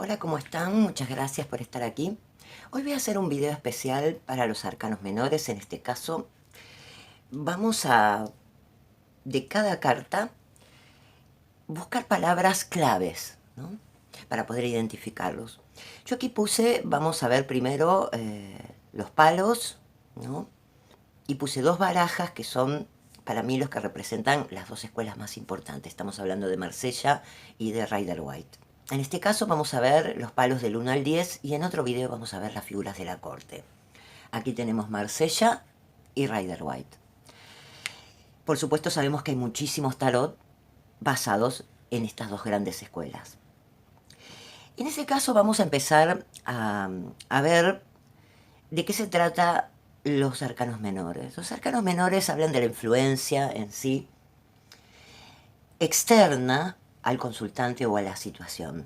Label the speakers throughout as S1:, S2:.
S1: Hola, ¿cómo están? Muchas gracias por estar aquí. Hoy voy a hacer un video especial para los arcanos menores. En este caso, vamos a, de cada carta, buscar palabras claves, ¿no? Para poder identificarlos. Yo aquí puse, vamos a ver primero los palos, ¿no? Y puse dos barajas que son para mí los que representan las dos escuelas más importantes. Estamos hablando de Marsella y de Rider-Waite. En este caso vamos a ver los palos del 1 al 10 y en otro video vamos a ver las figuras de la corte. Aquí tenemos Marsella y Rider-Waite. Por supuesto sabemos que hay muchísimos tarot basados en estas dos grandes escuelas. En ese caso vamos a empezar a ver de qué se trata los arcanos menores. Los arcanos menores hablan de la influencia en sí externa al consultante o a la situación.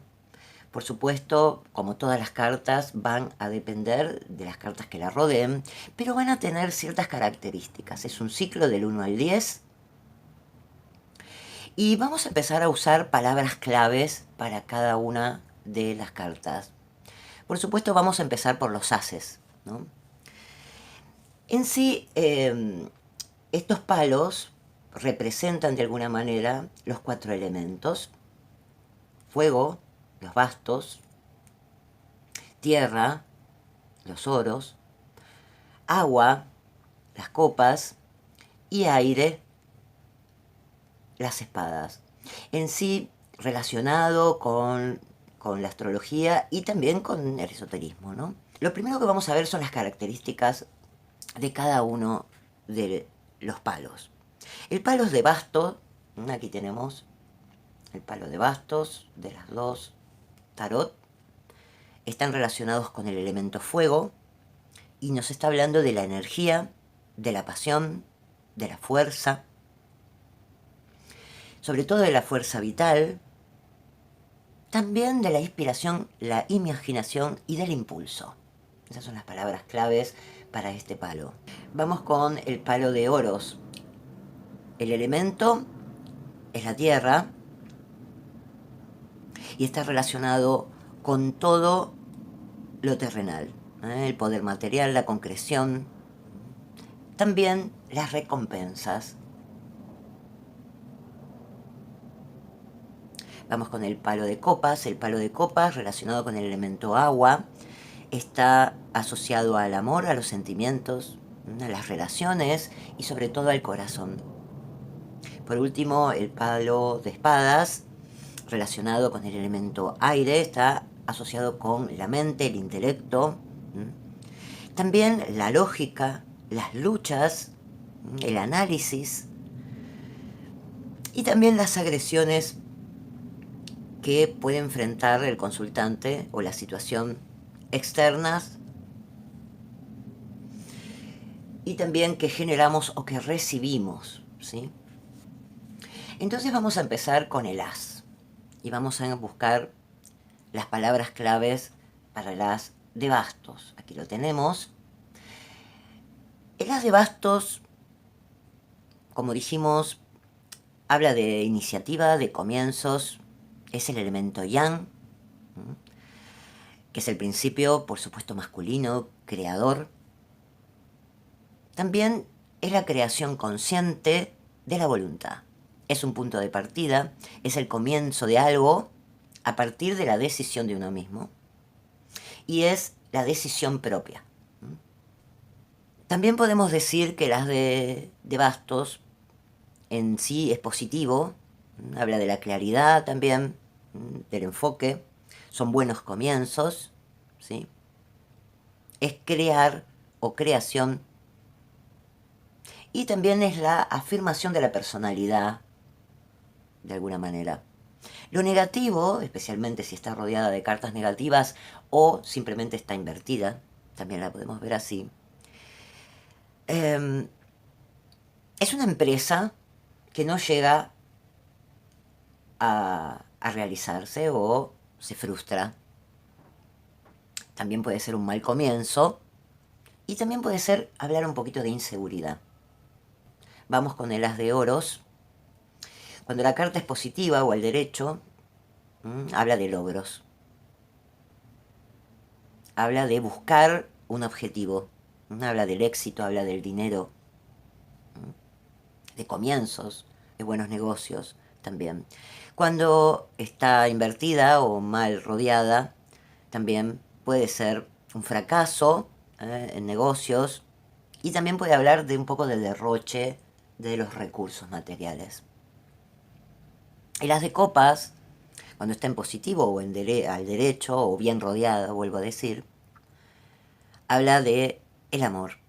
S1: Por supuesto, como todas las cartas, van a depender de las cartas que la rodeen, pero van a tener ciertas características. Es un ciclo del 1 al 10 y vamos a empezar a usar palabras claves para cada una de las cartas. Por supuesto, vamos a empezar por los ases, ¿no? En sí, estos palos representan de alguna manera los 4 elementos: fuego, los bastos; tierra, los oros; agua, las copas; y aire, las espadas. En sí, relacionado con la astrología y también con el esoterismo, ¿no? Lo primero que vamos a ver son las características de cada uno de los palos. El palo de bastos, aquí tenemos el palo de bastos de las dos tarot, están relacionados con el elemento fuego y nos está hablando de la energía, de la pasión, de la fuerza, sobre todo de la fuerza vital, también de la inspiración, la imaginación y del impulso. Esas son las palabras claves para este palo. Vamos con el palo de oros. El elemento es la tierra y está relacionado con todo lo terrenal, el poder material, la concreción, también las recompensas. Vamos con el palo de copas. El palo de copas, relacionado con el elemento agua, está asociado al amor, a los sentimientos, a las relaciones y sobre todo al corazón. Por último, el palo de espadas, relacionado con el elemento aire, está asociado con la mente, el intelecto, también la lógica, las luchas, el análisis y también las agresiones que puede enfrentar el consultante o la situación externas y también que generamos o que recibimos, ¿sí? Entonces vamos a empezar con el as y vamos a buscar las palabras claves para el as de bastos. Aquí lo tenemos. El as de bastos, como dijimos, habla de iniciativa, de comienzos, es el elemento yang, que es el principio, por supuesto, masculino, creador. También es la creación consciente de la voluntad. Es un punto de partida, es el comienzo de algo a partir de la decisión de uno mismo y es la decisión propia. También podemos decir que las de bastos en sí es positivo, habla de la claridad también, del enfoque, son buenos comienzos, ¿sí? Es crear o creación y también es la afirmación de la personalidad, de alguna manera. Lo negativo, especialmente si está rodeada de cartas negativas o simplemente está invertida, también la podemos ver así, es una empresa que no llega a realizarse o se frustra. También puede ser un mal comienzo y también puede ser hablar un poquito de inseguridad. Vamos con el as de oros. Cuando la carta es positiva o al derecho, habla de logros. habla de buscar un objetivo. Habla del éxito, habla del dinero, de comienzos, de buenos negocios también. Cuando está invertida o mal rodeada, también puede ser un fracaso en negocios y también puede hablar de un poco de derroche de los recursos materiales. Y las de copas, cuando está en positivo o al derecho o bien rodeada, vuelvo a decir, habla de el amor.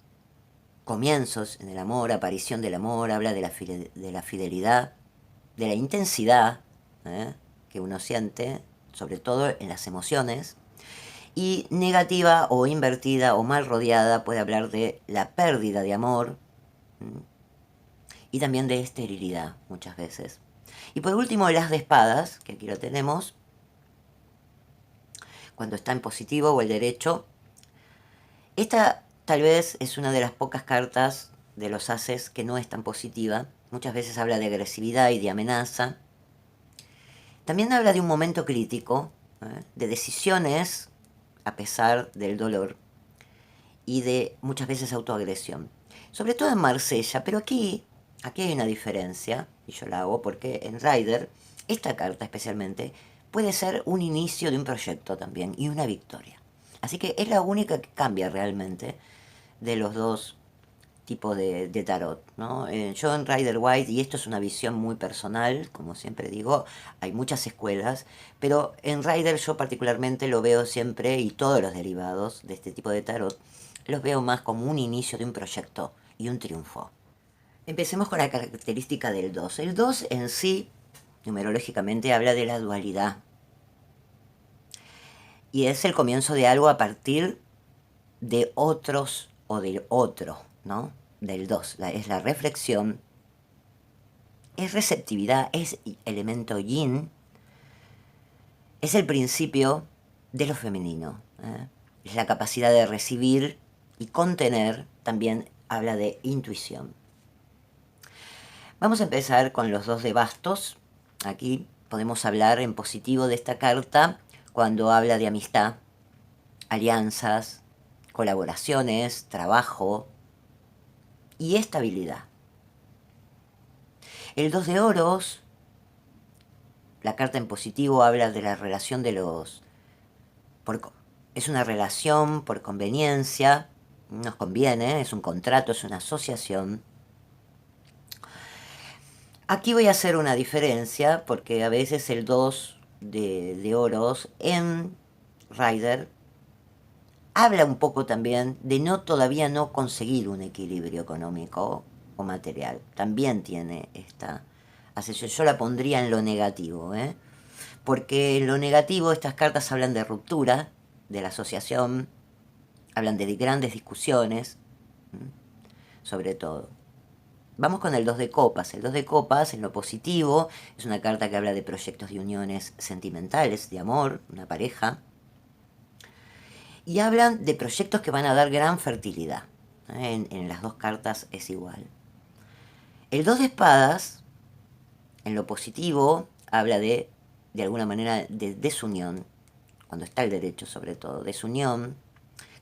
S1: Comienzos en el amor, aparición del amor, habla de la fidelidad, de la intensidad que uno siente, sobre todo en las emociones. Y negativa o invertida o mal rodeada puede hablar de la pérdida de amor y también de esterilidad muchas veces. Y por último, el as de espadas, que aquí lo tenemos, cuando está en positivo o el derecho. Esta tal vez es una de las pocas cartas de los ases que no es tan positiva. Muchas veces habla de agresividad y de amenaza. También habla de un momento crítico, de decisiones a pesar del dolor y de muchas veces autoagresión. Sobre todo en Marsella, pero aquí hay una diferencia, y yo la hago porque en Rider, esta carta especialmente, puede ser un inicio de un proyecto también y una victoria. Así que es la única que cambia realmente de los dos tipos de tarot, ¿no? Yo en Rider White, y esto es una visión muy personal, como siempre digo, hay muchas escuelas, pero en Rider yo particularmente lo veo siempre, y todos los derivados de este tipo de tarot, los veo más como un inicio de un proyecto y un triunfo. Empecemos con la característica del 2. El 2 en sí, numerológicamente, habla de la dualidad. Y es el comienzo de algo a partir de otros o del otro, ¿no? Del 2. Es la reflexión, es receptividad, es elemento yin, es el principio de lo femenino. Es la capacidad de recibir y contener, también habla de intuición. Vamos a empezar con los 2 de bastos. Aquí podemos hablar en positivo de esta carta cuando habla de amistad, alianzas, colaboraciones, trabajo y estabilidad. El 2 de oros, la carta en positivo habla de la relación de los... es una relación por conveniencia, nos conviene, es un contrato, es una asociación. Aquí voy a hacer una diferencia porque a veces el 2 de oros en Rider habla un poco también de todavía no conseguir un equilibrio económico o material. También tiene esta asociación. Yo la pondría en lo negativo, porque en lo negativo estas cartas hablan de ruptura de la asociación, hablan de grandes discusiones, sobre todo. Vamos con el 2 de copas. El 2 de copas, en lo positivo, es una carta que habla de proyectos de uniones sentimentales, de amor, una pareja. Y hablan de proyectos que van a dar gran fertilidad. En las dos cartas es igual. El 2 de espadas, en lo positivo, habla de alguna manera, de desunión, cuando está el derecho sobre todo, desunión,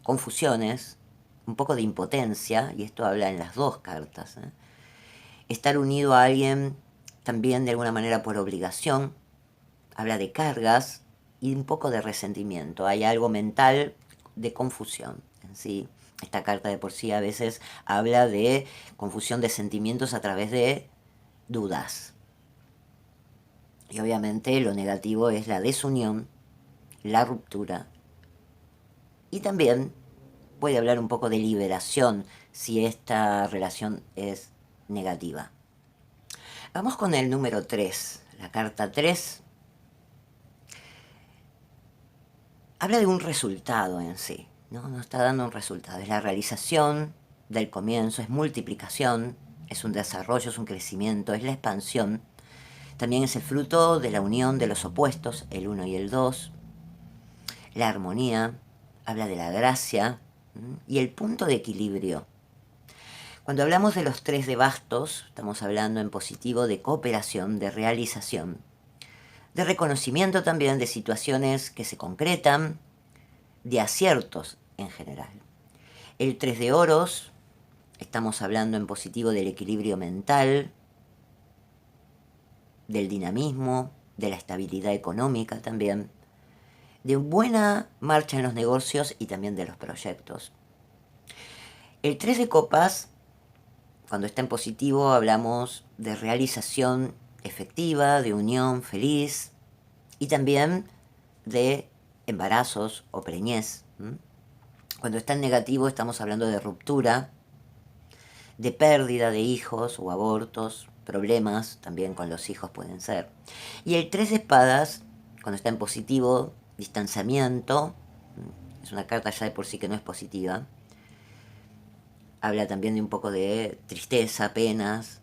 S1: confusiones, un poco de impotencia, y esto habla en las dos cartas. Estar unido a alguien también de alguna manera por obligación, habla de cargas y un poco de resentimiento. Hay algo mental de confusión en sí. Esta carta de por sí a veces habla de confusión de sentimientos a través de dudas. Y obviamente lo negativo es la desunión, la ruptura. Y también puede hablar un poco de liberación si esta relación es negativa. Vamos con el número 3. La carta 3 habla de un resultado en sí, ¿no? Nos está dando un resultado. Es la realización del comienzo, es multiplicación, es un desarrollo, es un crecimiento, es la expansión. También es el fruto de la unión de los opuestos, el 1 y el 2. La armonía, habla de la gracia y el punto de equilibrio. Cuando hablamos de los 3 de bastos, estamos hablando en positivo de cooperación, de realización, de reconocimiento también de situaciones que se concretan, de aciertos en general. El 3 de oros, estamos hablando en positivo del equilibrio mental, del dinamismo, de la estabilidad económica también, de buena marcha en los negocios y también de los proyectos. El 3 de copas, cuando está en positivo, hablamos de realización efectiva, de unión feliz y también de embarazos o preñez. Cuando está en negativo estamos hablando de ruptura, de pérdida de hijos o abortos, problemas también con los hijos pueden ser. Y el 3 de espadas, cuando está en positivo, distanciamiento, es una carta ya de por sí que no es positiva, habla también de un poco de tristeza, penas,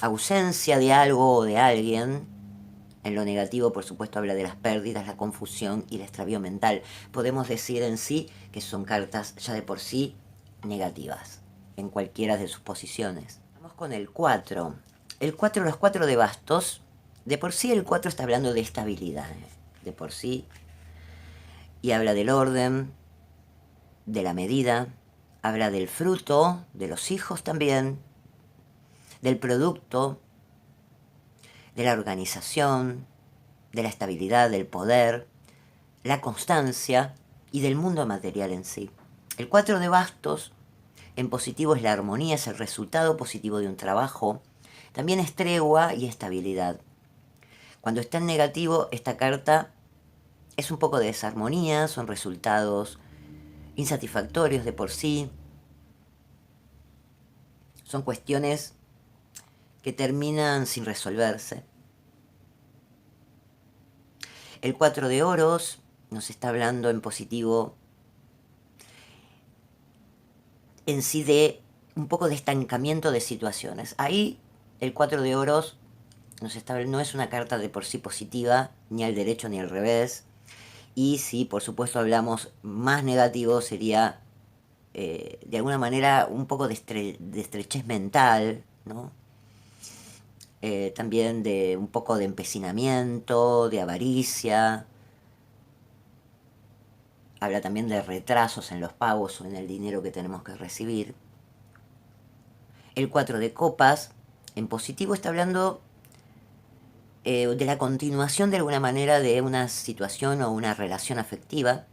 S1: ausencia de algo o de alguien. En lo negativo, por supuesto, habla de las pérdidas, la confusión y el extravío mental. Podemos decir en sí que son cartas ya de por sí negativas, en cualquiera de sus posiciones. Vamos con el 4. El 4, los 4 de bastos. De por sí el 4 está hablando de estabilidad, de por sí. Y habla del orden, de la medida, habla del fruto, de los hijos también, del producto, de la organización, de la estabilidad, del poder, la constancia y del mundo material en sí. El 4 de bastos en positivo es la armonía, es el resultado positivo de un trabajo. También es tregua y estabilidad. Cuando está en negativo, esta carta es un poco de desarmonía, son resultados insatisfactorios de por sí. Son cuestiones que terminan sin resolverse. El 4 de oros nos está hablando en positivo en sí de un poco de estancamiento de situaciones. Ahí el 4 de oros no es una carta de por sí positiva, ni al derecho ni al revés. Y si por supuesto hablamos más negativo, sería de alguna manera un poco de estrechez mental, ¿no? También de un poco de empecinamiento, de avaricia. Habla también de retrasos en los pagos o en el dinero que tenemos que recibir. El 4 de copas, en positivo, está hablando de la continuación de alguna manera de una situación o una relación afectiva.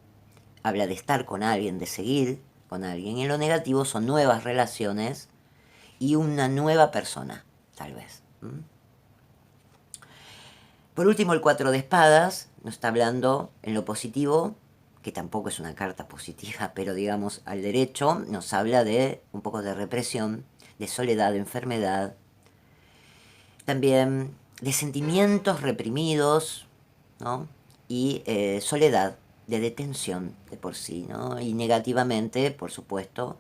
S1: Habla de estar con alguien, de seguir con alguien. Y en lo negativo son nuevas relaciones y una nueva persona, tal vez. Por último, el 4 de espadas nos está hablando en lo positivo, que tampoco es una carta positiva, pero digamos al derecho, nos habla de un poco de represión, de soledad, de enfermedad, también de sentimientos reprimidos, ¿no? Y soledad, de detención de por sí, ¿no? Y negativamente, por supuesto,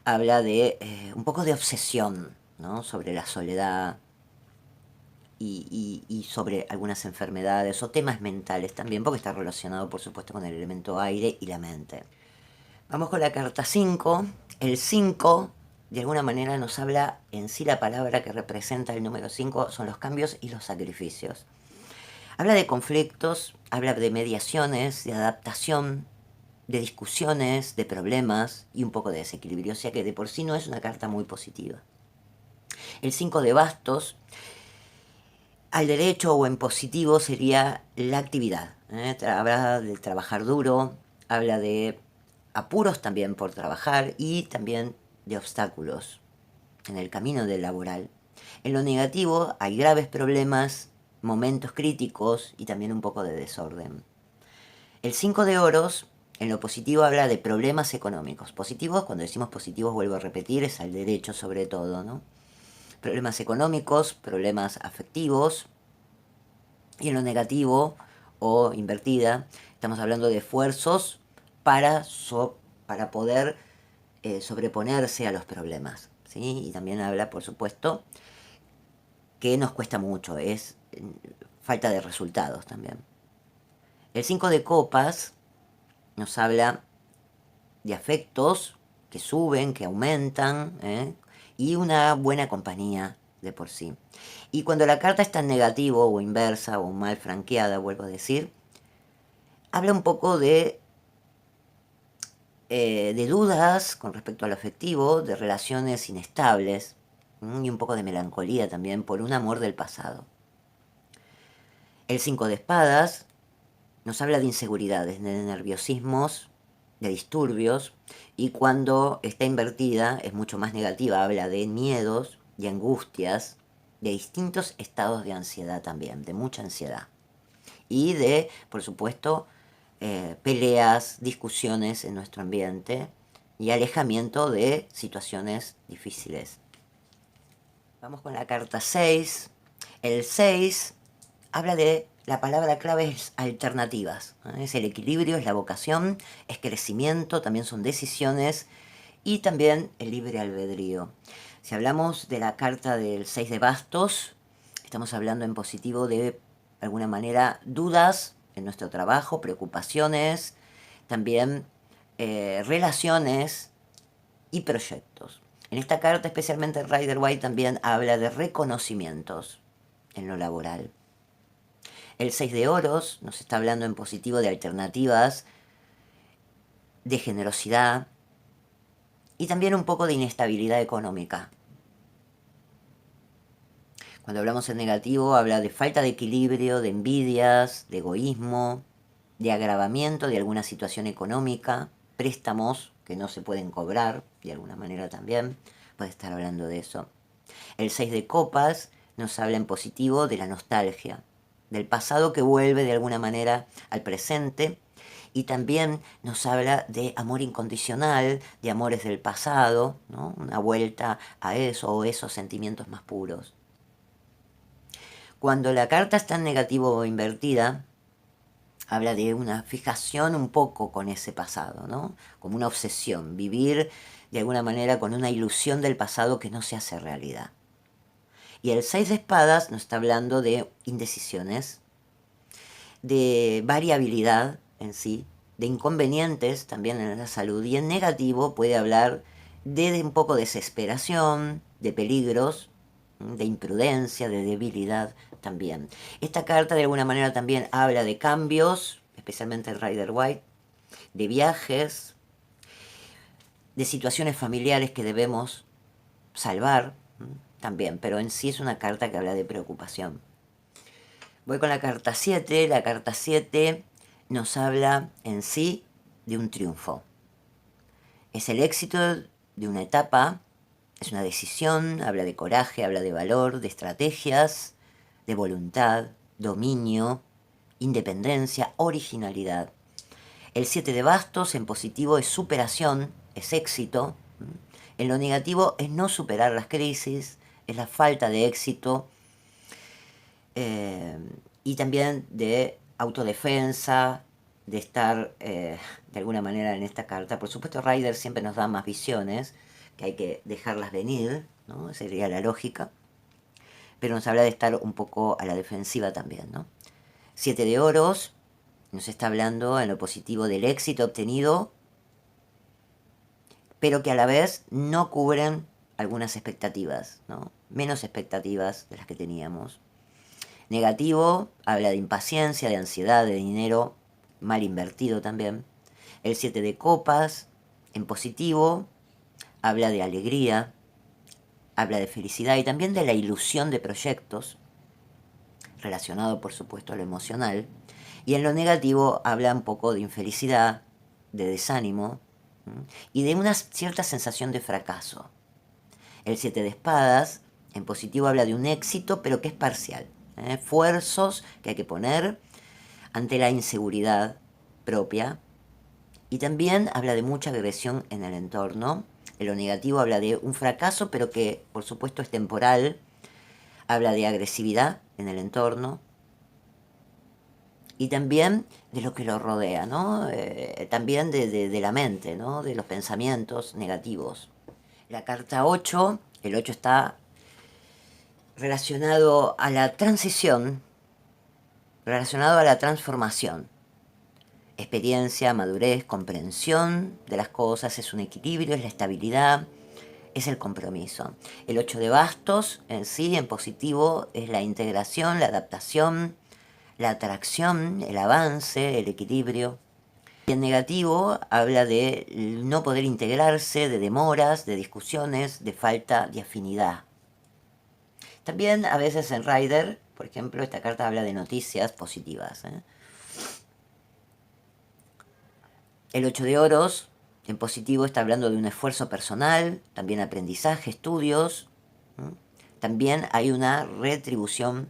S1: habla de un poco de obsesión, ¿no? Sobre la soledad y sobre algunas enfermedades o temas mentales también, porque está relacionado, por supuesto, con el elemento aire y la mente. Vamos con la carta 5. El 5, de alguna manera, nos habla en sí la palabra que representa el número 5, son los cambios y los sacrificios. Habla de conflictos, habla de mediaciones, de adaptación, de discusiones, de problemas y un poco de desequilibrio, o sea que de por sí no es una carta muy positiva. El 5 de bastos, al derecho o en positivo, sería la actividad. Habla de trabajar duro, habla de apuros también por trabajar y también de obstáculos en el camino del laboral. En lo negativo hay graves problemas, momentos críticos y también un poco de desorden. El 5 de oros, en lo positivo, habla de problemas económicos. Positivos, cuando decimos positivos, vuelvo a repetir, es al derecho sobre todo, ¿no? Problemas económicos, problemas afectivos. Y en lo negativo o invertida, estamos hablando de esfuerzos para poder sobreponerse a los problemas, ¿sí? Y también habla, por supuesto, que nos cuesta mucho, es falta de resultados también. El 5 de copas nos habla de afectos que suben, que aumentan, y una buena compañía de por sí. Y cuando la carta está en negativo o inversa o mal franqueada, vuelvo a decir, habla un poco de de dudas con respecto a lo afectivo, de relaciones inestables y un poco de melancolía también por un amor del pasado. El 5 de espadas nos habla de inseguridades, de nerviosismos, de disturbios, y cuando está invertida es mucho más negativa, habla de miedos, de angustias, de distintos estados de ansiedad también, de mucha ansiedad. Y de, por supuesto, peleas, discusiones en nuestro ambiente y alejamiento de situaciones difíciles. Vamos con la carta 6. El 6 habla de, la palabra clave es alternativas. Es el equilibrio, es la vocación, es crecimiento, también son decisiones y también el libre albedrío. Si hablamos de la carta del 6 de bastos, estamos hablando en positivo de alguna manera dudas en nuestro trabajo, preocupaciones, también relaciones y proyectos. En esta carta, especialmente Rider-Waite también habla de reconocimientos en lo laboral. El 6 de oros nos está hablando en positivo de alternativas, de generosidad y también un poco de inestabilidad económica. Cuando hablamos en negativo, habla de falta de equilibrio, de envidias, de egoísmo, de agravamiento de alguna situación económica, préstamos que no se pueden cobrar, de alguna manera también, puede estar hablando de eso. El 6 de copas nos habla en positivo de la nostalgia, del pasado que vuelve de alguna manera al presente, y también nos habla de amor incondicional, de amores del pasado, ¿no? Una vuelta a eso o esos sentimientos más puros. Cuando la carta está en negativo o invertida, habla de una fijación un poco con ese pasado, ¿no? Como una obsesión, vivir de alguna manera con una ilusión del pasado que no se hace realidad. Y el 6 de espadas nos está hablando de indecisiones, de variabilidad en sí, de inconvenientes también en la salud. Y en negativo puede hablar de un poco de desesperación, de peligros, de imprudencia, de debilidad también. Esta carta de alguna manera también habla de cambios, especialmente el Rider-Waite, de viajes, de situaciones familiares que debemos salvar también, pero en sí es una carta que habla de preocupación. Voy con la carta 7. La carta 7 nos habla en sí de un triunfo. Es el éxito de una etapa, es una decisión, habla de coraje, habla de valor, de estrategias, de voluntad, dominio, independencia, originalidad. El 7 de bastos en positivo es superación, es éxito. En lo negativo es no superar las crisis, es la falta de éxito y también de autodefensa, de estar de alguna manera en esta carta. Por supuesto, Rider siempre nos da más visiones, que hay que dejarlas venir, ¿no? Sería la lógica. Pero nos habla de estar un poco a la defensiva también, ¿no? 7 de oros nos está hablando en lo positivo del éxito obtenido, pero que a la vez no cubren algunas expectativas, ¿no? Menos expectativas de las que teníamos. Negativo, habla de impaciencia, de ansiedad, de dinero mal invertido también. El 7 de copas, en positivo, habla de alegría, habla de felicidad y también de la ilusión de proyectos, relacionado por supuesto a lo emocional. Y en lo negativo habla un poco de infelicidad, de desánimo y de una cierta sensación de fracaso. El 7 de espadas, en positivo, habla de un éxito, pero que es parcial. Esfuerzos que hay que poner ante la inseguridad propia. Y también habla de mucha agresión en el entorno. En lo negativo habla de un fracaso, pero que por supuesto es temporal. Habla de agresividad en el entorno. Y también de lo que lo rodea, ¿no? También de la mente, ¿no? De los pensamientos negativos. La carta 8, el 8 está relacionado a la transición, relacionado a la transformación. Experiencia, madurez, comprensión de las cosas, es un equilibrio, es la estabilidad, es el compromiso. El 8 de bastos en sí, en positivo, es la integración, la adaptación, la atracción, el avance, el equilibrio. Y en negativo habla de no poder integrarse, de demoras, de discusiones, de falta de afinidad. También a veces en Rider, por ejemplo, esta carta habla de noticias positivas. El 8 de oros, en positivo, está hablando de un esfuerzo personal, también aprendizaje, estudios. También hay una retribución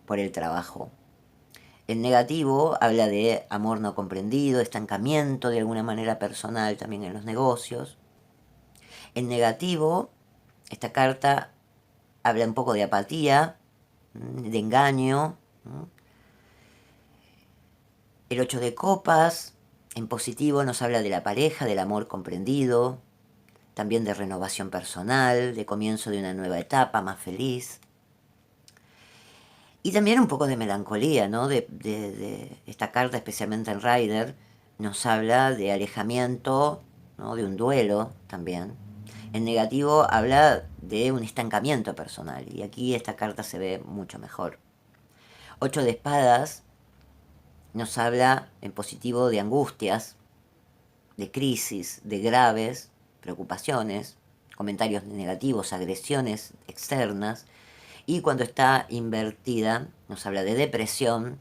S1: por el trabajo. En negativo habla de amor no comprendido, estancamiento de alguna manera personal también en los negocios. En negativo, esta carta habla un poco de apatía, de engaño. El 8 de copas, en positivo, nos habla de la pareja, del amor comprendido, también de renovación personal, de comienzo de una nueva etapa más feliz. Y también un poco de melancolía, ¿no? De esta carta, especialmente en Rider, nos habla de alejamiento, ¿no? De un duelo también. En negativo habla de un estancamiento personal, y aquí esta carta se ve mucho mejor. 8 de espadas nos habla en positivo de angustias, de crisis, de graves preocupaciones, comentarios negativos, agresiones externas. Y cuando está invertida nos habla de depresión,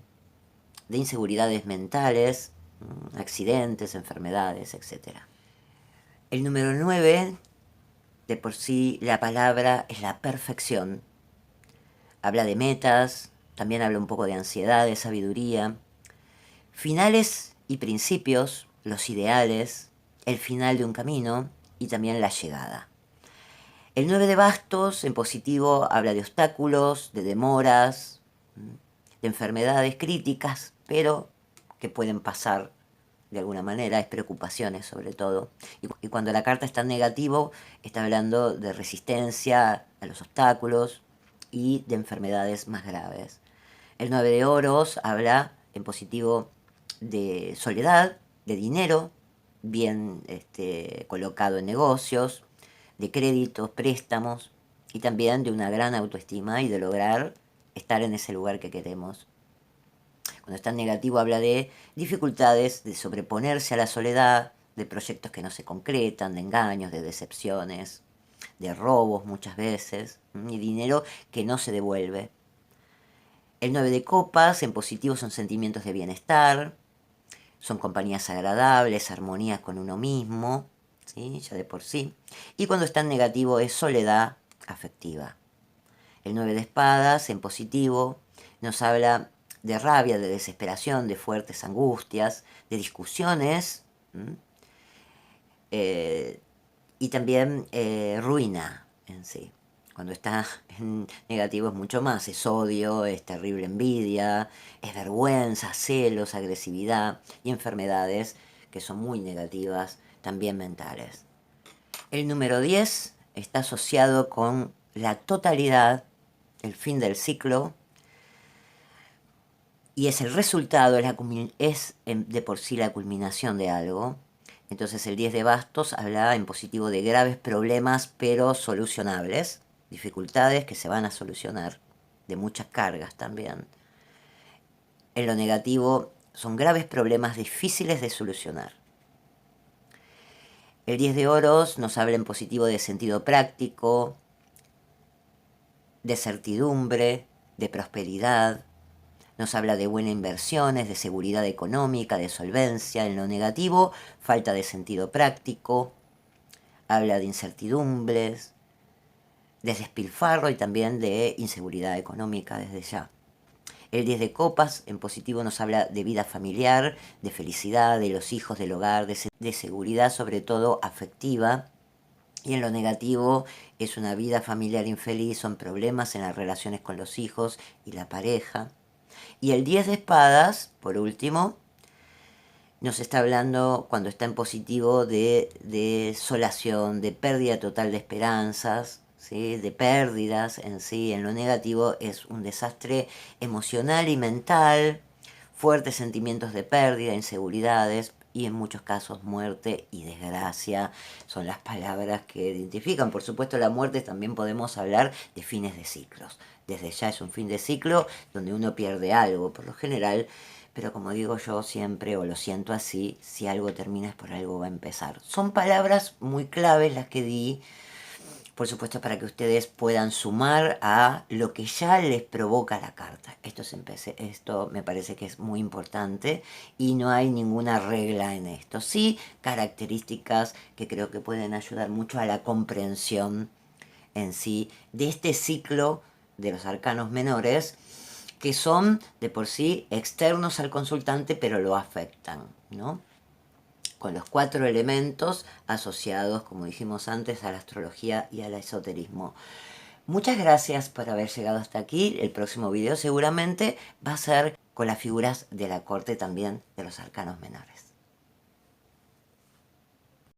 S1: de inseguridades mentales, accidentes, enfermedades, etc. El número 9, de por sí la palabra es la perfección. Habla de metas, también habla un poco de ansiedad, de sabiduría, finales y principios, los ideales, el final de un camino y también la llegada. El 9 de bastos, en positivo, habla de obstáculos, de demoras, de enfermedades críticas, pero que pueden pasar de alguna manera, es preocupaciones sobre todo. Y cuando la carta está en negativo, está hablando de resistencia a los obstáculos y de enfermedades más graves. El 9 de oros habla en positivo de soledad, de dinero, bien colocado en negocios, de créditos, préstamos, y también de una gran autoestima y de lograr estar en ese lugar que queremos. Cuando está en negativo habla de dificultades, de sobreponerse a la soledad, de proyectos que no se concretan, de engaños, de decepciones, de robos muchas veces, y dinero que no se devuelve. El 9 de copas, en positivo, son sentimientos de bienestar, son compañías agradables, armonía con uno mismo, ¿sí? Ya de por sí. Y cuando está en negativo es soledad afectiva. El 9 de espadas, en positivo, nos habla de rabia, de desesperación, de fuertes angustias, de discusiones, y también ruina en sí. Cuando está en negativo es mucho más, es odio, es terrible envidia, es vergüenza, celos, agresividad y enfermedades que son muy negativas, también mentales. El número 10 está asociado con la totalidad, el fin del ciclo, y es el resultado, es de por sí la culminación de algo. Entonces el 10 de bastos habla en positivo de graves problemas pero solucionables, dificultades que se van a solucionar, de muchas cargas también. En lo negativo son graves problemas difíciles de solucionar. El 10 de oros nos habla en positivo de sentido práctico, de certidumbre, de prosperidad. Nos habla de buenas inversiones, de seguridad económica, de solvencia. En lo negativo, falta de sentido práctico. Habla de incertidumbres, de despilfarro y también de inseguridad económica desde ya. El 10 de copas, en positivo, nos habla de vida familiar, de felicidad, de los hijos, del hogar, de seguridad, sobre todo afectiva. Y en lo negativo es una vida familiar infeliz, son problemas en las relaciones con los hijos y la pareja. Y el 10 de espadas, por último, nos está hablando, cuando está en positivo, de desolación, de pérdida total de esperanzas, ¿sí? De pérdidas en sí. En lo negativo es un desastre emocional y mental, fuertes sentimientos de pérdida, inseguridades y en muchos casos muerte y desgracia son las palabras que identifican. Por supuesto, la muerte también podemos hablar de fines de ciclos. Desde ya es un fin de ciclo donde uno pierde algo, por lo general pero como digo yo siempre, o lo siento así, si algo termina es por algo va a empezar. Son palabras muy claves las que di, por supuesto, para que ustedes puedan sumar a lo que ya les provoca la carta. Esto me parece que es muy importante y no hay ninguna regla en esto. Sí, características que creo que pueden ayudar mucho a la comprensión en sí de este ciclo de los arcanos menores, que son de por sí externos al consultante, pero lo afectan, ¿no? Con los 4 elementos asociados, como dijimos antes, a la astrología y al esoterismo. Muchas gracias por haber llegado hasta aquí. El próximo video seguramente va a ser con las figuras de la corte también de los arcanos menores.